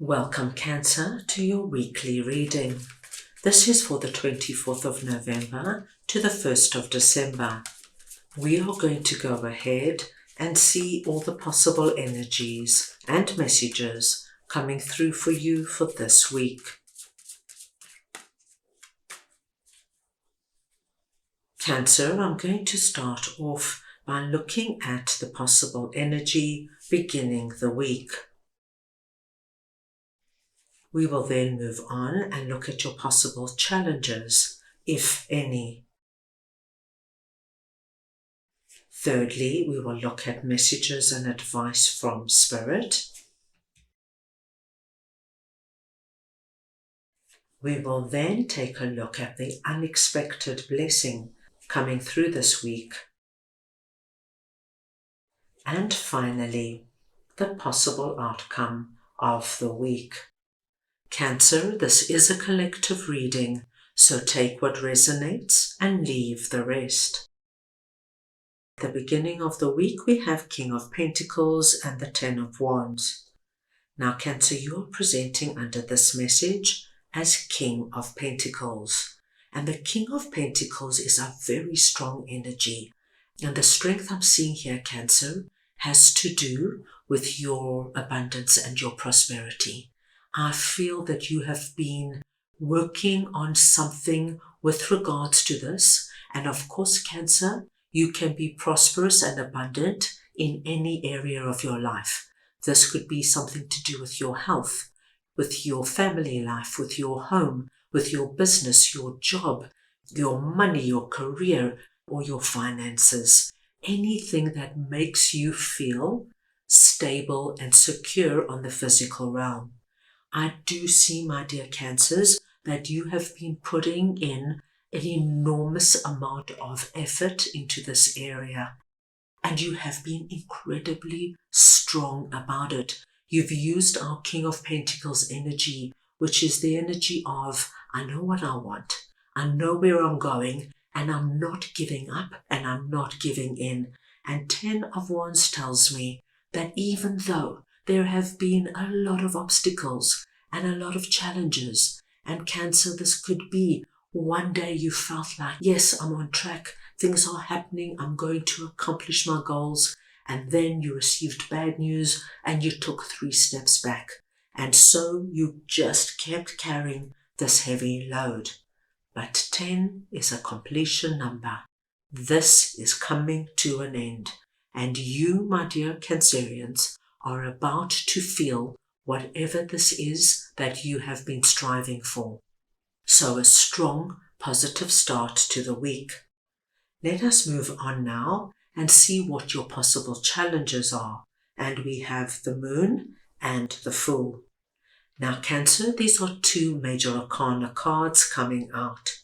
Welcome, Cancer, to your weekly reading. This is for the 24th of November to the 1st of December. We are going to go ahead and see all the possible energies and messages coming through for you for this week. Cancer, I'm going to start off by looking at the possible energy beginning the week. We will then move on and look at your possible challenges, if any. Thirdly, we will look at messages and advice from Spirit. We will then take a look at the unexpected blessing coming through this week. And finally, the possible outcome of the week. Cancer, this is a collective reading, so take what resonates and leave the rest. At the beginning of the week, we have King of Pentacles and the Ten of Wands. Now, Cancer, you are presenting under this message as King of Pentacles. And the King of Pentacles is a very strong energy. And the strength I'm seeing here, Cancer, has to do with your abundance and your prosperity. I feel that you have been working on something with regards to this. And of course, Cancer, you can be prosperous and abundant in any area of your life. This could be something to do with your health, with your family life, with your home, with your business, your job, your money, your career, or your finances. Anything that makes you feel stable and secure on the physical realm. I do see, my dear Cancers, that you have been putting in an enormous amount of effort into this area, and you have been incredibly strong about it. You've used our King of Pentacles energy, which is the energy of, I know what I want, I know where I'm going, and I'm not giving up, and I'm not giving in. And Ten of Wands tells me that even though there have been a lot of obstacles and a lot of challenges. And Cancer, this could be one day you felt like, yes, I'm on track. Things are happening. I'm going to accomplish my goals. And then you received bad news and you took 3 steps back. And so you just kept carrying this heavy load. But 10 is a completion number. This is coming to an end. And you, my dear Cancerians, are about to feel whatever this is that you have been striving for. So a strong, positive start to the week. Let us move on now and see what your possible challenges are. And we have the Moon and the Fool. Now, Cancer, these are 2 major arcana cards coming out.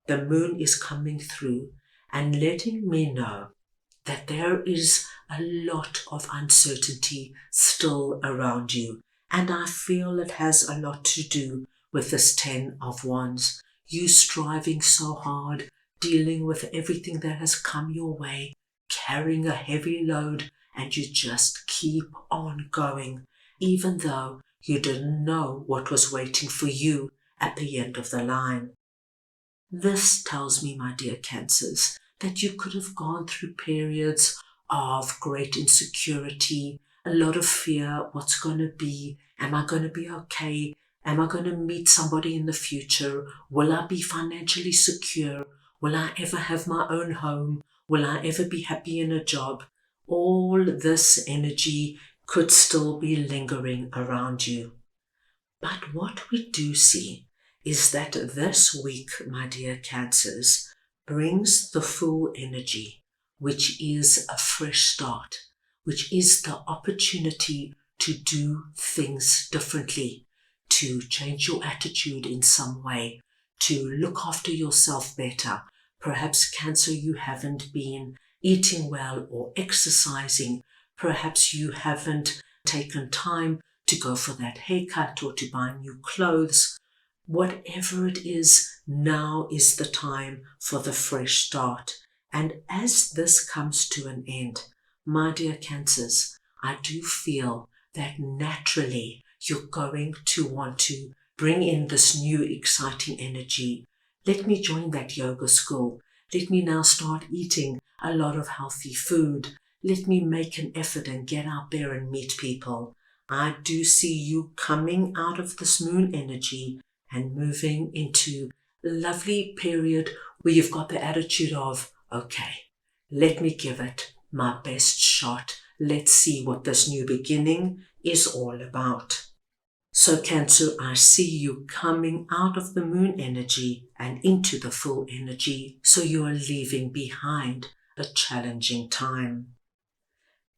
The Moon is coming through and letting me know that there is a lot of uncertainty still around you. And I feel it has a lot to do with this 10 of Wands. You striving so hard, dealing with everything that has come your way, carrying a heavy load, and you just keep on going, even though you didn't know what was waiting for you at the end of the line. This tells me, my dear Cancers, that you could have gone through periods of great insecurity, a lot of fear. What's going to be? Am I going to be okay? Am I going to meet somebody in the future? Will I be financially secure? Will I ever have my own home? Will I ever be happy in a job? All this energy could still be lingering around you. But what we do see is that this week, my dear Cancers, brings the Fool energy, which is a fresh start, which is the opportunity to do things differently, to change your attitude in some way, to look after yourself better. Perhaps, Cancer, you haven't been eating well or exercising. Perhaps you haven't taken time to go for that haircut or to buy new clothes. Whatever it is, now is the time for the fresh start. And as this comes to an end, my dear Cancers, I do feel that naturally you're going to want to bring in this new exciting energy. Let me join that yoga school. Let me now start eating a lot of healthy food. Let me make an effort and get out there and meet people. I do see you coming out of this moon energy and moving into a lovely period where you've got the attitude of, okay, let me give it my best shot. Let's see what this new beginning is all about. So Cancer, I see you coming out of the moon energy and into the full energy, so you are leaving behind a challenging time.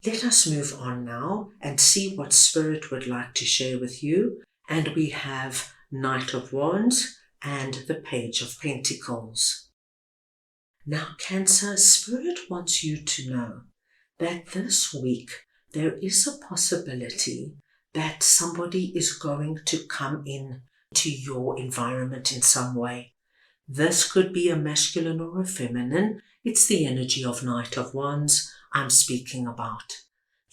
Let us move on now and see what Spirit would like to share with you. And we have Knight of Wands and the Page of Pentacles. Now Cancer, Spirit wants you to know that this week there is a possibility that somebody is going to come in to your environment in some way. This could be a masculine or a feminine. It's the energy of Knight of Wands I'm speaking about.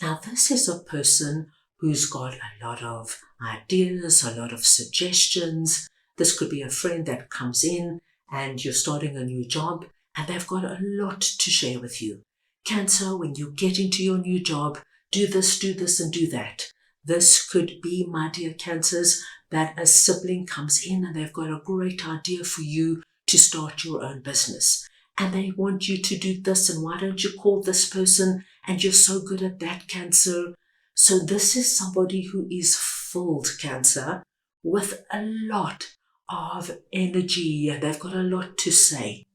Now, this is a person who's got a lot of ideas, a lot of suggestions. This could be a friend that comes in and you're starting a new job and they've got a lot to share with you. Cancer, when you get into your new job, do this, and do that. This could be, my dear Cancers, that a sibling comes in and they've got a great idea for you to start your own business. And they want you to do this, and why don't you call this person? And you're so good at that, Cancer. So this is somebody who is filled, Cancer, with a lot of energy, and they've got a lot to say.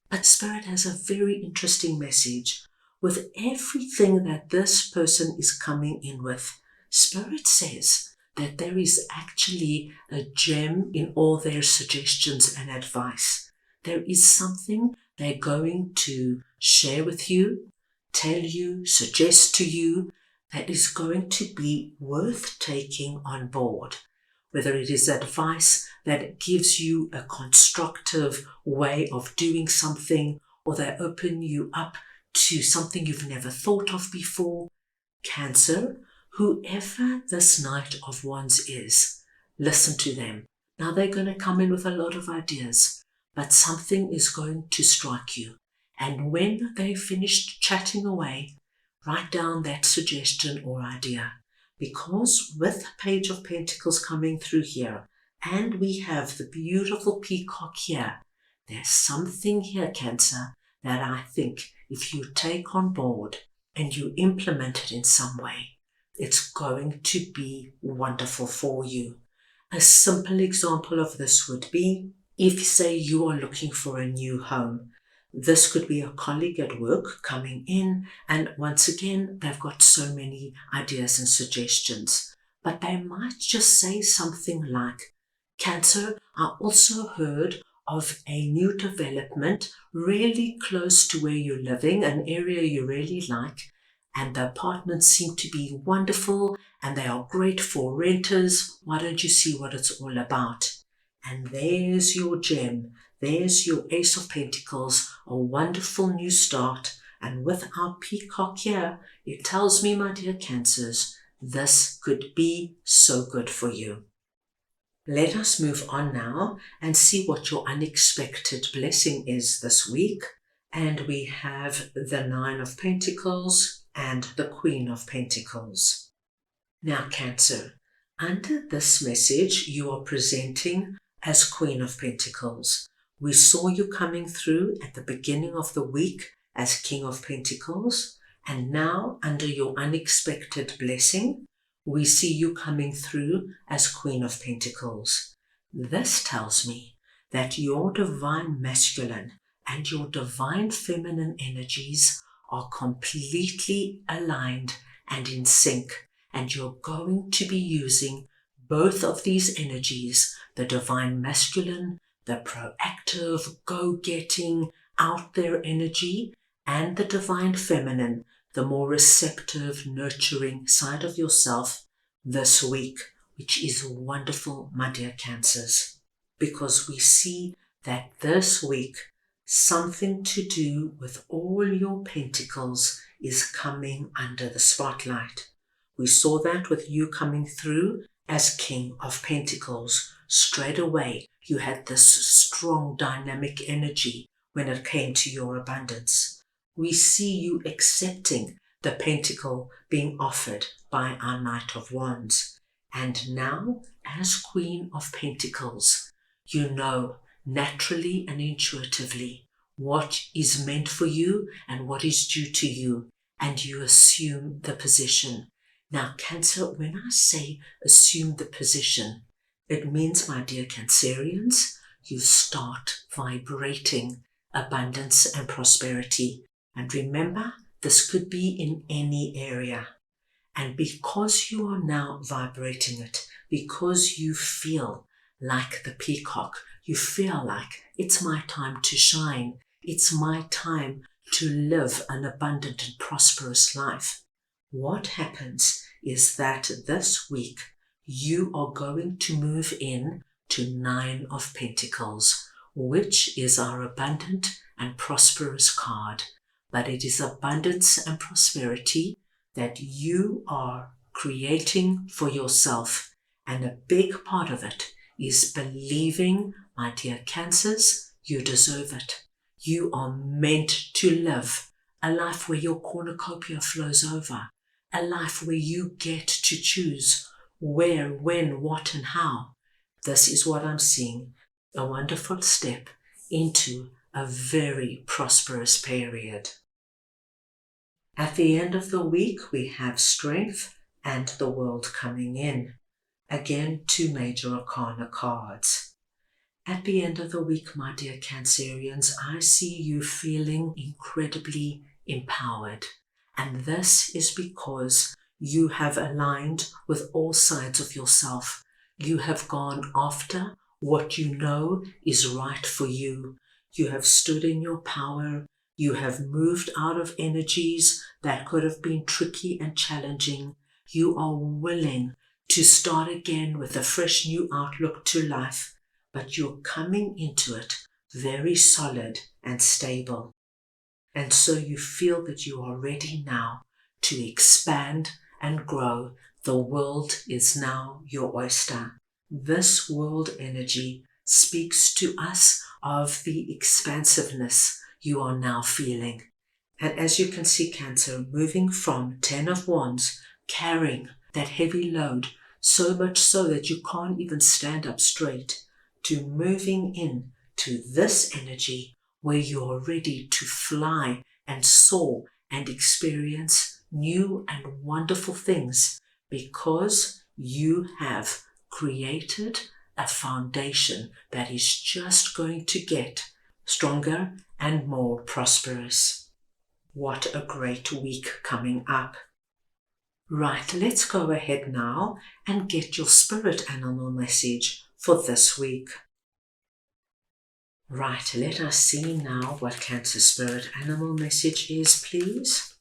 But Spirit has a very interesting message. With everything that this person is coming in with, Spirit says that there is actually a gem in all their suggestions and advice. There is something they're going to share with you, tell you, suggest to you that is going to be worth taking on board. Whether it is advice that gives you a constructive way of doing something, or they open you up to something you've never thought of before. Cancer, whoever this Knight of Wands is, listen to them. Now they're going to come in with a lot of ideas, but something is going to strike you. And when they've finished chatting away, write down that suggestion or idea. Because with Page of Pentacles coming through here, and we have the beautiful peacock here, there's something here, Cancer, that I think if you take on board and you implement it in some way, it's going to be wonderful for you. A simple example of this would be, if say you are looking for a new home, this could be a colleague at work coming in, and once again, they've got so many ideas and suggestions. But they might just say something like, Cancer, I also heard of a new development really close to where you're living, an area you really like, and the apartments seem to be wonderful and they are great for renters. Why don't you see what it's all about? And there's your gem. There's your Ace of Pentacles, a wonderful new start. And with our peacock here, it tells me, my dear Cancers, this could be so good for you. Let us move on now and see what your unexpected blessing is this week. And we have the Nine of Pentacles and the Queen of Pentacles. Now, Cancer, under this message you are presenting as Queen of Pentacles. We saw you coming through at the beginning of the week as King of Pentacles, and now under your unexpected blessing, we see you coming through as Queen of Pentacles. This tells me that your divine masculine and your divine feminine energies are completely aligned and in sync, and you're going to be using both of these energies, the divine masculine, the proactive, go-getting, out there energy, and the divine feminine, the more receptive, nurturing side of yourself this week, which is wonderful, my dear Cancers, because we see that this week something to do with all your pentacles is coming under the spotlight. We saw that with you coming through as King of Pentacles, straight away you had this strong dynamic energy when it came to your abundance. We see you accepting the pentacle being offered by our Knight of Wands. And now, as Queen of Pentacles, you know naturally and intuitively what is meant for you and what is due to you, and you assume the position. Now, Cancer, when I say assume the position, it means, my dear Cancerians, you start vibrating abundance and prosperity. And remember, this could be in any area. And because you are now vibrating it, because you feel like the peacock, you feel like it's my time to shine, it's my time to live an abundant and prosperous life, what happens is that this week you are going to move in to 9 of Pentacles, which is our abundant and prosperous card. But it is abundance and prosperity that you are creating for yourself. And a big part of it is believing, my dear Cancers, you deserve it. You are meant to live a life where your cornucopia flows over, a life where you get to choose where, when, what, and how. This is what I'm seeing, a wonderful step into a very prosperous period. At the end of the week, we have Strength and the World coming in. Again, 2 major arcana cards. At the end of the week, my dear Cancerians, I see you feeling incredibly empowered. And this is because you have aligned with all sides of yourself. You have gone after what you know is right for you. You have stood in your power. You have moved out of energies that could have been tricky and challenging. You are willing to start again with a fresh new outlook to life, but you're coming into it very solid and stable. And so you feel that you are ready now to expand and grow. The world is now your oyster. This world energy speaks to us of the expansiveness you are now feeling. And as you can see, Cancer, moving from 10 of Wands, carrying that heavy load, so much so that you can't even stand up straight, to moving in to this energy where you are ready to fly and soar and experience new and wonderful things, because you have created a foundation that is just going to get stronger and more prosperous. What a great week coming up. Right, let's go ahead now and get your spirit animal message for this week. Right, let us see now what Cancer spirit animal message is, please.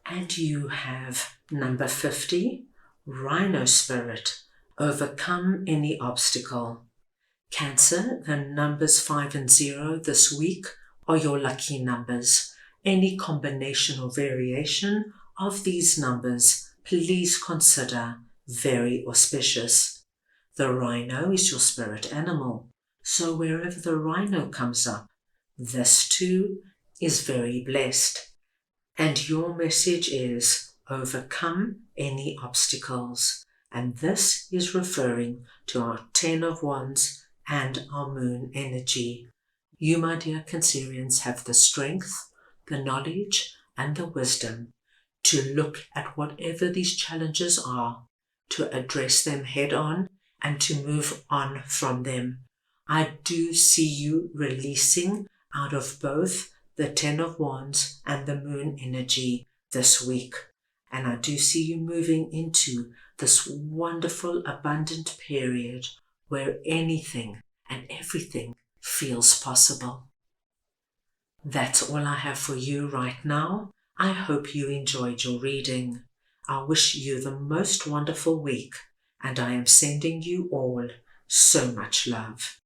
And you have number 50, Rhino Spirit, overcome any obstacle. Cancer, the numbers 5 and 0 this week are your lucky numbers. Any combination or variation of these numbers, please consider very auspicious. The rhino is your spirit animal, so wherever the rhino comes up, this too is very blessed. And your message is overcome any obstacles. And this is referring to our 10 of Wands and our moon energy. You, my dear Cancerians, have the strength, the knowledge, and the wisdom to look at whatever these challenges are, to address them head on, and to move on from them. I do see you releasing out of both the 10 of Wands and the moon energy this week. And I do see you moving into this wonderful, abundant period where anything and everything feels possible. That's all I have for you right now. I hope you enjoyed your reading. I wish you the most wonderful week, and I am sending you all so much love.